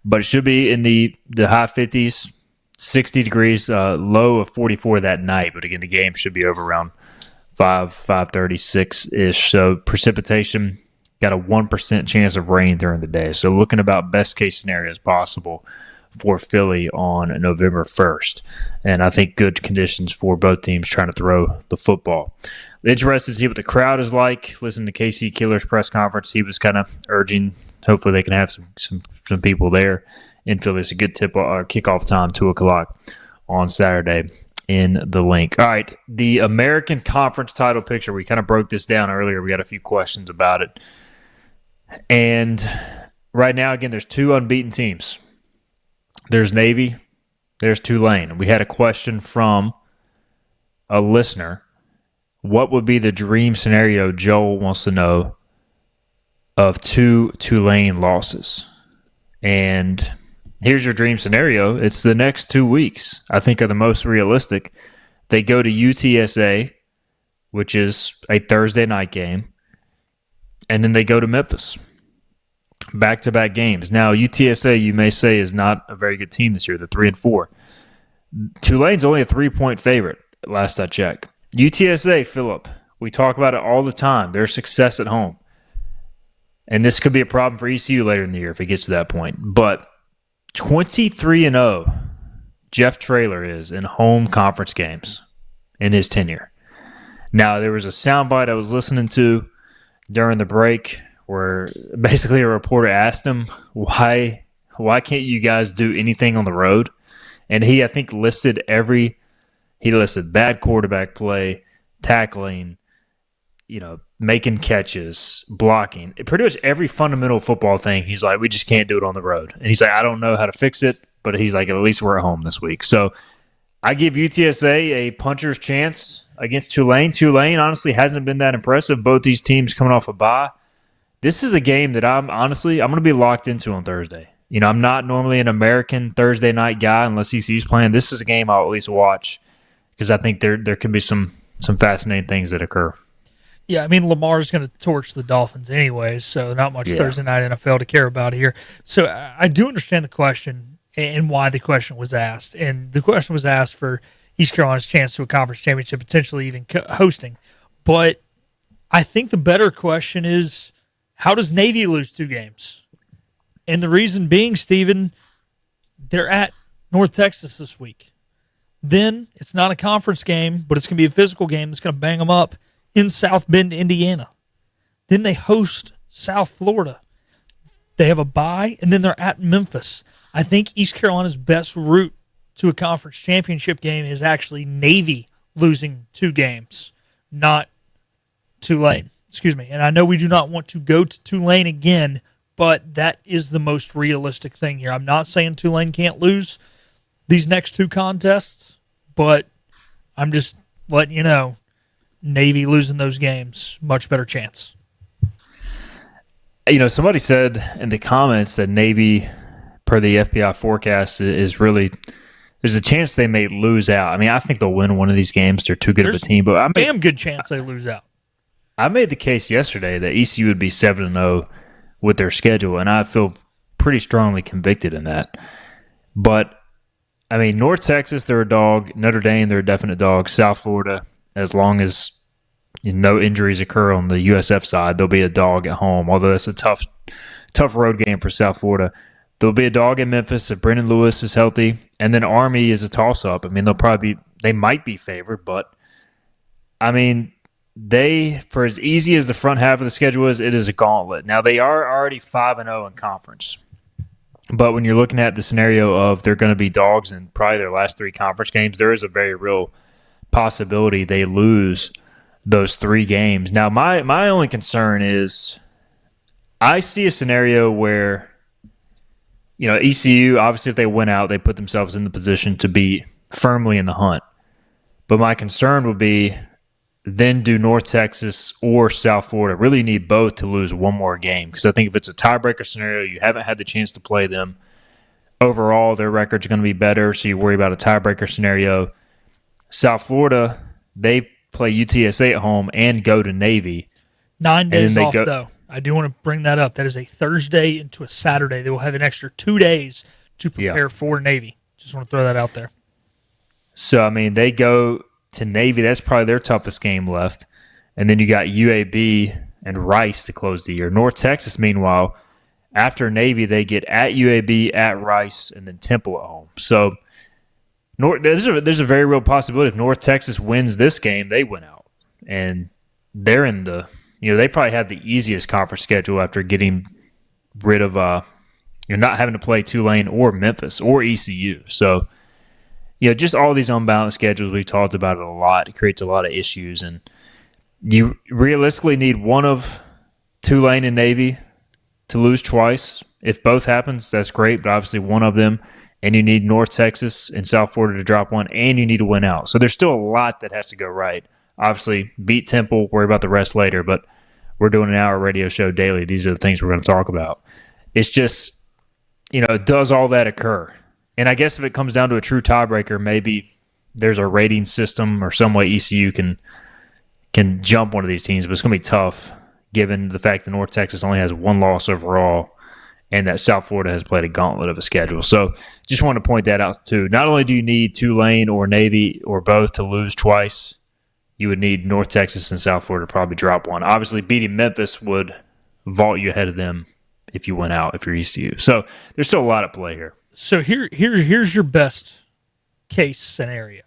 But it should be in the high 50s, 60 degrees, low of 44 that night. But again, the game should be over around 5:36-ish. So precipitation, got a 1% chance of rain during the day. So looking about best case scenarios possible for Philly on November 1st. And I think good conditions for both teams trying to throw the football. Interested to see what the crowd is like. Listen to KC Killer's press conference. He was kind of urging, hopefully they can have some people there in Philly. It's a good kickoff time, 2 o'clock on Saturday in the link. All right, the American Conference title picture. We kind of broke this down earlier. We got a few questions about it. And right now, again, there's 2 unbeaten teams. There's Navy, there's Tulane. We had a question from a listener. What would be the dream scenario, Joel wants to know, of 2 Tulane losses? And here's your dream scenario. It's the next 2 weeks, I think, are the most realistic. They go to UTSA, which is a Thursday night game, and then they go to Memphis. Back-to-back games. Now, UTSA, you may say, is not a very good team this year. They're 3-4. Tulane's only a 3-point favorite, last I checked. UTSA, Philip, we talk about it all the time. Their success at home. And this could be a problem for ECU later in the year if it gets to that point. But 23-0, Jeff Traylor is in home conference games in his tenure. Now, there was a soundbite I was listening to during the break where basically a reporter asked him, why can't you guys do anything on the road? And he, I think, listed bad quarterback play, tackling, making catches, blocking, pretty much every fundamental football thing. He's like, we just can't do it on the road. And he's like, I don't know how to fix it, but he's like, at least we're at home this week. So I give UTSA a puncher's chance against Tulane. Tulane honestly hasn't been that impressive. Both these teams coming off a bye. This is a game that I'm going to be locked into on Thursday. I'm not normally an American Thursday night guy unless ECU's playing. This is a game I'll at least watch because I think there could be some fascinating things that occur. Yeah, I mean, Lamar's going to torch the Dolphins anyways, so not much Thursday night NFL to care about here. So I do understand the question and why the question was asked. And the question was asked for East Carolina's chance to a conference championship, potentially even hosting. But I think the better question is, how does Navy lose 2 games? And the reason being, Stephen, they're at North Texas this week. Then it's not a conference game, but it's going to be a physical game that's going to bang them up in South Bend, Indiana. Then they host South Florida. They have a bye, and then they're at Memphis. I think East Carolina's best route to a conference championship game is actually Navy losing 2 games, not Tulane. Excuse me. And I know we do not want to go to Tulane again, but that is the most realistic thing here. I'm not saying Tulane can't lose these next 2 contests, but I'm just letting you know, Navy losing those games, much better chance. Somebody said in the comments that Navy, per the FBI forecast, is really there's a chance they may lose out. I mean, I think they'll win one of these games. They're too good of a team, but damn good chance they lose out. I made the case yesterday that ECU would be 7-0 with their schedule, and I feel pretty strongly convicted in that. But I mean, North Texas, they're a dog. Notre Dame, they're a definite dog. South Florida, as long as no injuries occur on the USF side, they'll be a dog at home, although that's a tough road game for South Florida. There'll be a dog in Memphis if Brendan Lewis is healthy, and then Army is a toss-up. I mean, they might be favored, but I mean, for as easy as the front half of the schedule is, it is a gauntlet. Now, they are already 5-0 in conference, but when you're looking at the scenario of they're going to be dogs in probably their last 3 conference games, there is a very real possibility they lose those 3 games. Now, my only concern is I see a scenario where, ECU, obviously if they win out, they put themselves in the position to be firmly in the hunt. But my concern would be, then do North Texas or South Florida really need both to lose one more game? Because I think if it's a tiebreaker scenario, you haven't had the chance to play them. Overall, their record's going to be better, so you worry about a tiebreaker scenario. South Florida, they play UTSA at home and go to Navy. 9 days off, though. I do want to bring that up. That is a Thursday into a Saturday. They will have an extra 2 days to prepare for Navy. Just want to throw that out there. So, I mean, they go to Navy. That's probably their toughest game left. And then you got UAB and Rice to close the year. North Texas, meanwhile, after Navy, they get at UAB, at Rice, and then Temple at home. So there's a very real possibility if North Texas wins this game, they win out. And they're in the they probably have the easiest conference schedule after getting rid of not having to play Tulane or Memphis or ECU. So just all these unbalanced schedules, we've talked about it a lot. It creates a lot of issues, and you realistically need one of Tulane and Navy to lose twice. If both happens, that's great, but obviously one of them, and you need North Texas and South Florida to drop one, and you need to win out. So there's still a lot that has to go right. Obviously, beat Temple, worry about the rest later, but we're doing an hour radio show daily. These are the things we're going to talk about. It's just, does all that occur? And I guess if it comes down to a true tiebreaker, maybe there's a rating system or some way ECU can jump one of these teams, but it's going to be tough given the fact that North Texas only has 1 loss overall and that South Florida has played a gauntlet of a schedule. So just want to point that out too. Not only do you need Tulane or Navy or both to lose twice, you would need North Texas and South Florida to probably drop one. Obviously, beating Memphis would vault you ahead of them if you went out, if you're ECU. So there's still a lot at play here. So here's your best case scenario.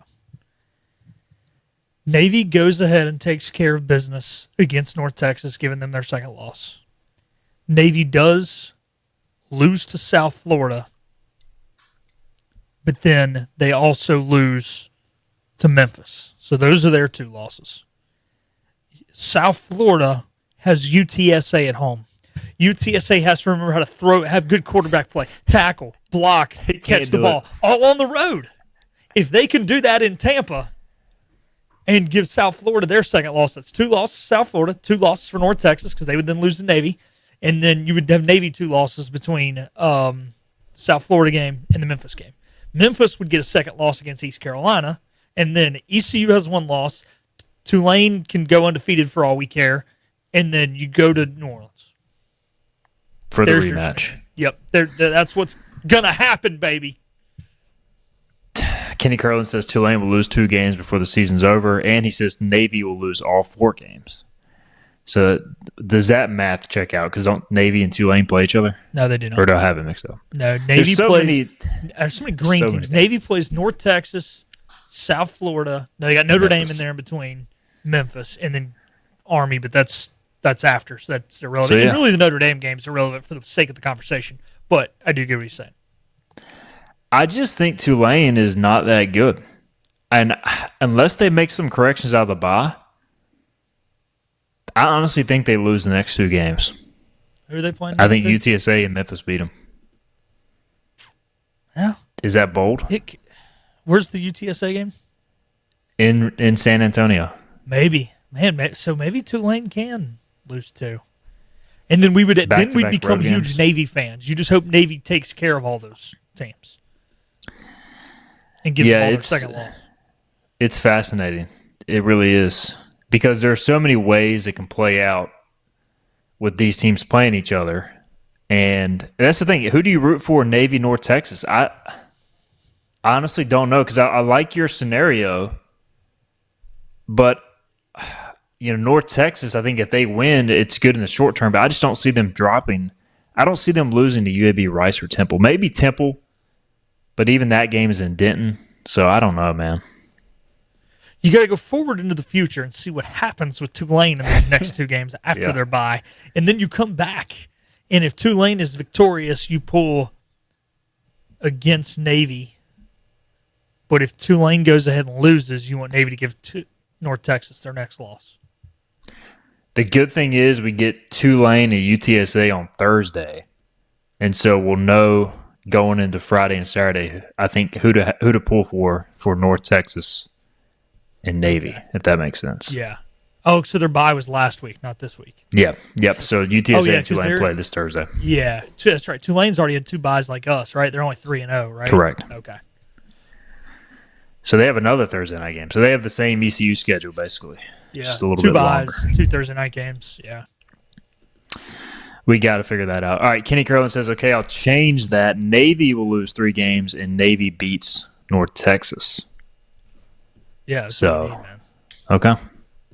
Navy goes ahead and takes care of business against North Texas, giving them their second loss. Navy does lose to South Florida, but then they also lose to Memphis. So those are their 2 losses. South Florida has UTSA at home. UTSA has to remember how to have good quarterback play, tackle, block, catch the ball, all on the road. If they can do that in Tampa and give South Florida their second loss, that's 2 losses for South Florida, 2 losses for North Texas because they would then lose to Navy, and then you would have Navy 2 losses between South Florida game and the Memphis game. Memphis would get a second loss against East Carolina, and then ECU has 1 loss. Tulane can go undefeated for all we care, and then you go to New Orleans. For the rematch. Yep. That's what's going to happen, baby. Kenny Curlin says Tulane will lose 2 games before the season's over, and he says Navy will lose all 4 games. So does that math check out? Because don't Navy and Tulane play each other? No, they do not. Or do I have it mixed up? No, Navy plays. There's so many green teams. Navy plays North Texas, South Florida. No, they got Notre Dame in there in between, Memphis, and then Army, but that's after, so that's irrelevant. So, yeah. And really, the Notre Dame game is irrelevant for the sake of the conversation, but I do get what he's saying. I just think Tulane is not that good. And unless they make some corrections out of the bye, I honestly think they lose the next 2 games. Who are they playing? I think UTSA and Memphis beat them. Yeah. Is that bold? Where's the UTSA game? In San Antonio. Maybe. So maybe Tulane can lose 2. And then we'd become huge Navy fans. You just hope Navy takes care of all those teams and gives them all their second loss. It's fascinating. It really is. Because there are so many ways it can play out with these teams playing each other. And that's the thing. Who do you root for in Navy, North Texas? I honestly don't know because I like your scenario. But, North Texas, I think if they win, it's good in the short term. But I just don't see them dropping. I don't see them losing to UAB, Rice, or Temple. Maybe Temple, but even that game is in Denton. So I don't know, man. You got to go forward into the future and see what happens with Tulane in these next 2 games after their bye. And then you come back, and if Tulane is victorious, you pull against Navy. But if Tulane goes ahead and loses, you want Navy to give North Texas their next loss. The good thing is we get Tulane and UTSA on Thursday. And so we'll know going into Friday and Saturday, I think, who to pull for North Texas and Navy, if that makes sense. Yeah. Oh, so their bye was last week, not this week. Yeah. Yep. So UTSA and Tulane play this Thursday. Yeah. That's right. Tulane's already had 2 byes like us, right? They're only 3-0, right? Correct. Okay. So they have another Thursday night game. So they have the same ECU schedule, basically. Yeah. Just a little 2 bit byes, longer. 2 Thursday night games. Yeah. We got to figure that out. All right. Kenny Curlin says, okay, I'll change that. Navy will lose 3 games, and Navy beats North Texas. Yeah. That's So, what I mean, man. Okay.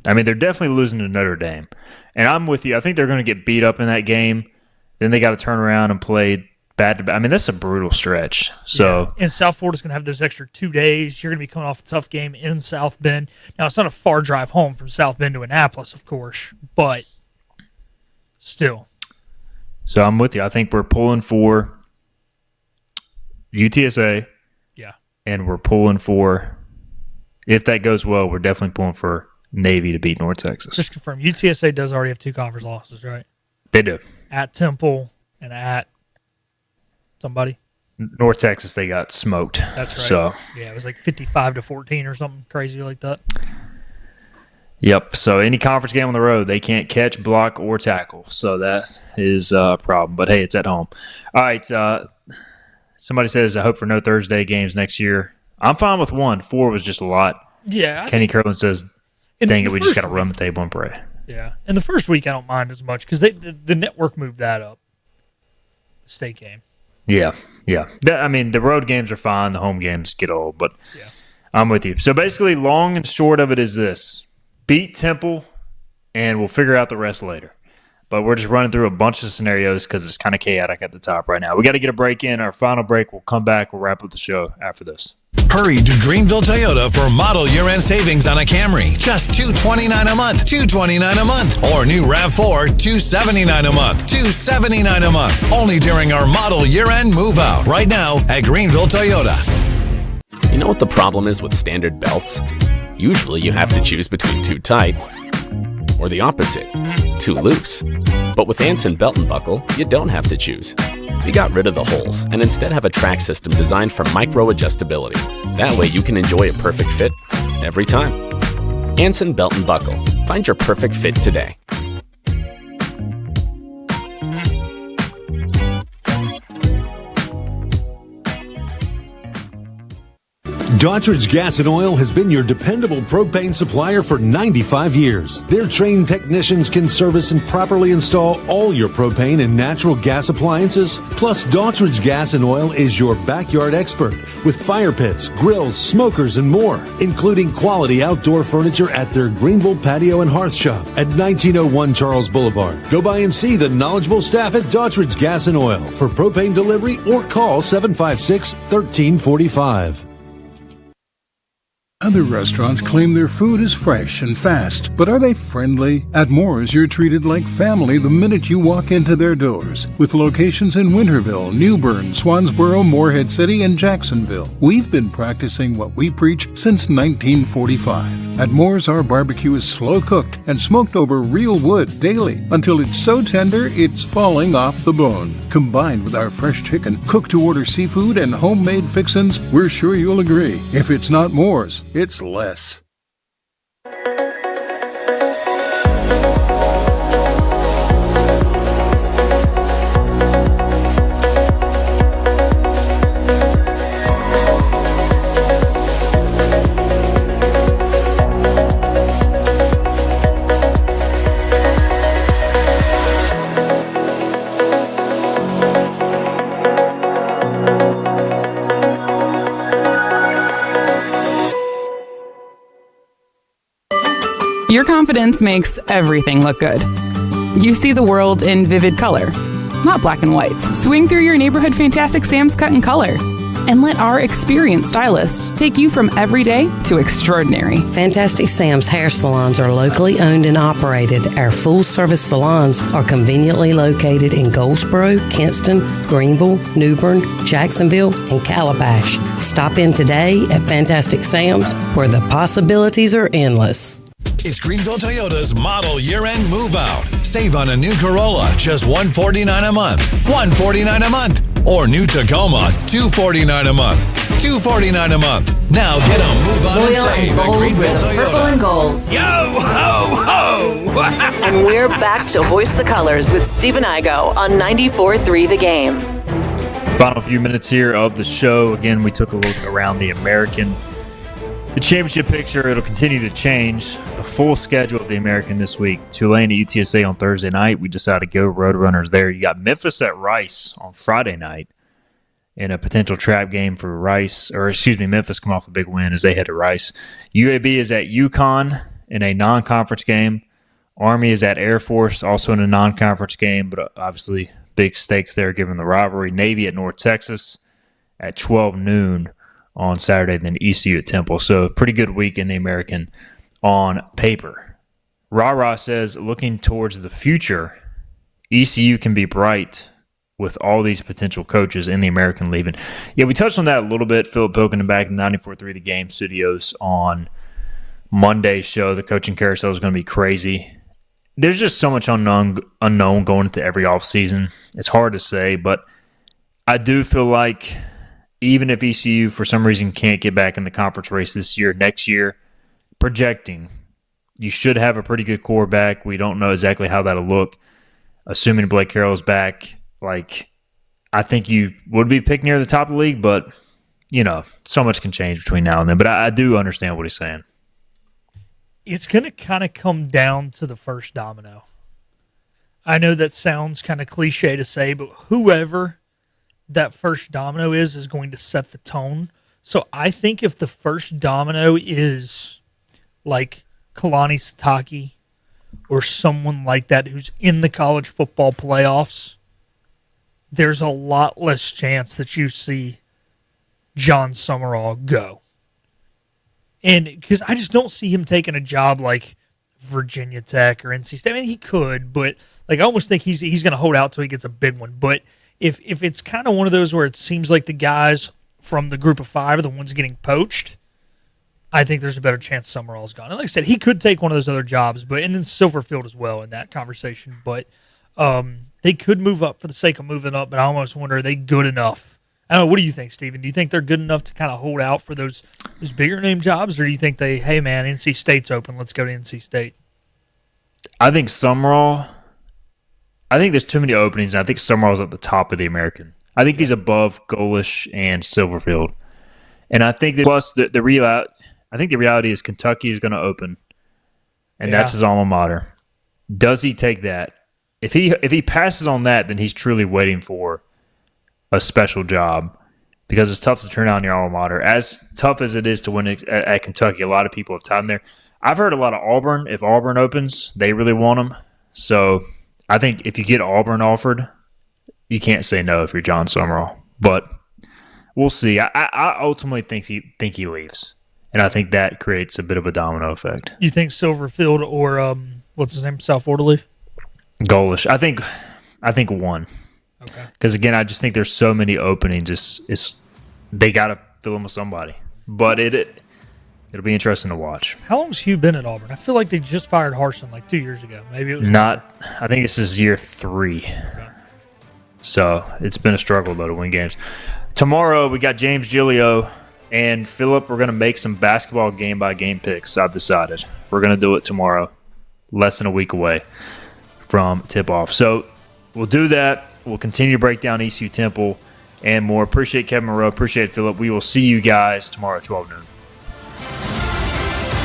I mean, they're definitely losing to Notre Dame. And I'm with you. I think they're going to get beat up in that game. Then they got to turn around and play bad to bad. I mean, that's a brutal stretch. So, And South Florida's going to have those extra 2 days. You're going to be coming off a tough game in South Bend. Now, it's not a far drive home from South Bend to Annapolis, of course, but still. So I'm with you. I think we're pulling for UTSA. Yeah. And we're pulling for, if that goes well, we're definitely pulling for Navy to beat North Texas. Just confirm, UTSA does already have 2 conference losses, right? They do. At Temple and at somebody. North Texas, they got smoked. That's right. So, yeah, it was like 55-14 or something crazy like that. yep. So any conference game on the road, they can't catch, block, or tackle. So that is a problem. But, hey, it's at home. All right. Somebody says, I hope for no Thursday games next year. I'm fine with 1. 4 was just a lot. Yeah. Kenny Curlin says, dang it, we just got to run the table and pray. Yeah. And the first week, I don't mind as much because the network moved that up. The state game. Yeah. I mean, the road games are fine. The home games get old. But I'm with you. So, basically, long and short of it is this. Beat Temple, and we'll figure out the rest later. but we're just running through a bunch of scenarios because it's kind of chaotic at the top right now. We got to get a break in. Our final break. We'll come back. We'll wrap up the show after this. Hurry to Greenville Toyota for model year-end savings on a Camry. Just $229 a month. $229 a month. Or new RAV4, $279 a month. $279 a month. Only during our model year-end move-out. Right now at Greenville Toyota. You know what the problem is with standard belts? Usually you have to choose between too tight or the opposite, too loose. But with Anson Belt and Buckle, you don't have to choose. We got rid of the holes and instead have a track system designed for micro-adjustability. That way you can enjoy a perfect fit every time. Anson Belt and Buckle. Find your perfect fit today. Daughtridge Gas and Oil has been your dependable propane supplier for 95 years. Their trained technicians can service and properly install all your propane and natural gas appliances. Plus, Daughtridge Gas and Oil is your backyard expert with fire pits, grills, smokers, and more, including quality outdoor furniture at their Greenville Patio and Hearth Shop at 1901 Charles Boulevard. Go by and see the knowledgeable staff at Daughtridge Gas and Oil for propane delivery or call 756-1345. Other restaurants claim their food is fresh and fast, but are they friendly? At Moore's, you're treated like family the minute you walk into their doors. With locations in Winterville, New Bern, Swansboro, Morehead City, and Jacksonville. We've been practicing what we preach since 1945. At Moore's, our barbecue is slow-cooked and smoked over real wood daily until it's so tender it's falling off the bone. Combined with our fresh chicken, cooked-to-order seafood, and homemade fixins, we're sure you'll agree. If it's not Moore's, it's less. Your confidence makes everything look good. You see the world in vivid color, not black and white. Swing through your neighborhood Fantastic Sam's Cut in Color and let our experienced stylists take you from everyday to extraordinary. Fantastic Sam's hair salons are locally owned and operated. Our full-service salons are conveniently located in Goldsboro, Kinston, Greenville, New Bern, Jacksonville, and Calabash. Stop in today at Fantastic Sam's, where the possibilities are endless. It's Greenville Toyota's model year-end move-out. Save on a new Corolla, just $149 a month. $149 a month. Or new Tacoma, $249 a month. $249 a month. Now get a move on and Loyal save and at bold Greenville with purple Toyota. and gold. Yo ho ho! And we're back to Hoist the Colors with Stephen Igo on 94.3 The Game. Final few minutes here of the show. Again, we took a look around the championship picture. It'll continue to change. The full schedule of the American this week. Tulane at UTSA on Thursday night. We decided to go Roadrunners there. You got Memphis at Rice on Friday night in a potential trap game for Memphis come off a big win as they head to Rice. UAB is at UConn in a non-conference game. Army is at Air Force, also in a non-conference game, but obviously big stakes there given the rivalry. Navy at North Texas at 12 noon on Saturday, then ECU-Temple. So pretty good week in the American on paper. Ra says, looking towards the future, ECU can be bright with all these potential coaches in the American leaving. Yeah, we touched on that a little bit. Philip Pilkington back in 94.3 The Game studios on Monday's show. The coaching carousel is going to be crazy. There's just so much unknown going into every offseason. It's hard to say, but I do feel like even if ECU for some reason can't get back in the conference race this year, next year, projecting, you should have a pretty good core back. We don't know exactly how that'll look. Assuming Blake Carroll's back, I think you would be picked near the top of the league, but, so much can change between now and then. But I do understand what he's saying. It's going to kind of come down to the first domino. I know that sounds kind of cliche to say, but whoever that first domino is going to set the tone. So I think if the first domino is like Kalani Sitake or someone like that who's in the college football playoffs, there's a lot less chance that you see John Summerall go. And because I just don't see him taking a job like Virginia Tech or NC State. I mean, he could, but like I almost think he's going to hold out till he gets a big one. But if it's kind of one of those where it seems like the guys from the group of five are the ones getting poached, I think there's a better chance Summerall's gone. And like I said, he could take one of those other jobs, and then Silverfield as well in that conversation. But they could move up for the sake of moving up, but I almost wonder, are they good enough? I don't know. What do you think, Steven? Do you think they're good enough to kind of hold out for those bigger name jobs, or do you think hey, man, NC State's open, let's go to NC State? I think Summerall, I think there's too many openings, and I think Summerall's at the top of the American. I think he's above Golish and Silverfield. And I think that plus the reality is Kentucky is going to open, and that's his alma mater. Does he take that? If he passes on that, then he's truly waiting for a special job, because it's tough to turn down your alma mater. As tough as it is to win at Kentucky, a lot of people have time there. I've heard a lot of Auburn. If Auburn opens, they really want him. So I think if you get Auburn offered, you can't say no if you're John Summerall. But we'll see. I ultimately think he leaves, and I think that creates a bit of a domino effect. You think Silverfield or what's his name, South Florida leave? Golish. I think one. Okay. Because again, I just think there's so many openings. They got to fill them with somebody. But it'll be interesting to watch. How long's Hugh been at Auburn? I feel like they just fired Harsin like 2 years ago. Maybe it was not. I think this is year 3. Okay. So it's been a struggle though to win games. Tomorrow we got James Giglio and Philip. We're going to make some basketball game by game picks. I've decided we're going to do it tomorrow, less than a week away from tip off. So we'll do that. We'll continue to break down ECU-Temple and more. Appreciate Kevin Monroe. Appreciate Philip. We will see you guys tomorrow at 12 noon.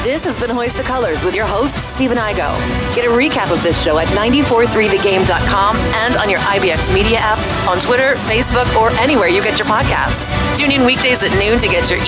This has been Hoist the Colors with your host, Steven Igo. Get a recap of this show at 943thegame.com and on your IBX Media app, on Twitter, Facebook, or anywhere you get your podcasts. Tune in weekdays at noon to get your